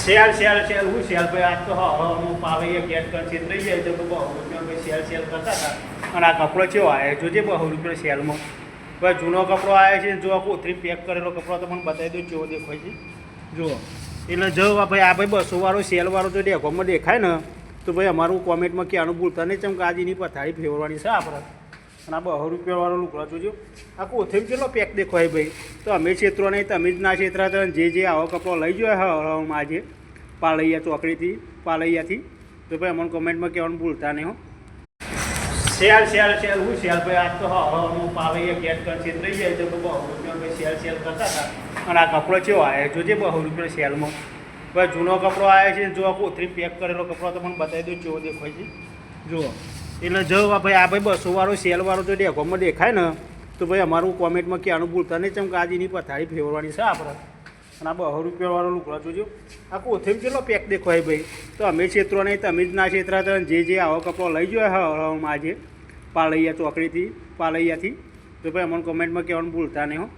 cell હું cell ભાઈ આજ તો હું પાવે ગેટ કરી રહી જાય તો બહુ રૂપિયા ભાઈ સેલ કરતા હતા અને આ કપડો કેવો આવે જોજે બહુ રૂપિયા સેલમાં ભાઈ જૂનો કપડો આવે છે જો કોથરી પેક કરેલો કપડો તો મને બતાવી દો કેવો દેખાય છે જુઓ એટલે જો ભાઈ આ ભાઈ 200 સેલવાળો જો ડેકોમાં દેખાય ને તો ભાઈ અમારું કોમેન્ટમાં કહેવાનું ભૂલતા નહીં ચમ કે આજની પથારી ફેરવાની છે આપણે અને આ 200 રૂપિયાવાળો લુગડો જોજો આ કોથરી કેટલો પેક દેખાય ભાઈ તો અમે છેતરો નહીં તમે જ ના છેતરાતા જે આવો કપડો લઈ ગયો હળવળમાં આજે પાલૈયા ચોકડીથી પાલૈયાથી તો ભાઈ અમને કોમેન્ટમાં કહેવાનું ભૂલતા નહીં હો સેલ હું સેલ ભાઈ આજ તો હું પાલૈયા ગેટ કરી રહી જાય તો બહુ રૂપિયા ભાઈ સેલ કરતા હતા અને આ કપડો કેવો આવે જોજે બહુ રૂપિયા સેલમાં ભાઈ જૂનો કપડો આવે છે જો કોથરી પેક કરેલો કપડો તો મને બતાવી દો કેવો દેખાય છે જુઓ એટલે જો ભાઈ આ ભાઈ 200 સેલવાળો જો ડેકોમાં દેખાય ને તો ભાઈ અમારું કોમેન્ટમાં કહેવાનું ભૂલતા નહીં ચમ કે આજની પથારી ફેરવાની છે આપણે અને આ 200 રૂપિયાવાળો લુગડો જોજો આ કોથરી કેટલો પેક દેખાય ભાઈ તો અમે છેતરો નહીં તમે જ ના છેતરાતા જે આવો કપડો લઈ ગયો હળવળમાં આજે પાલૈયા ચોકડીથી પાલૈયાથી તો ભાઈ અમને કોમેન્ટમાં કહેવાનું ભૂલતા નહીં હો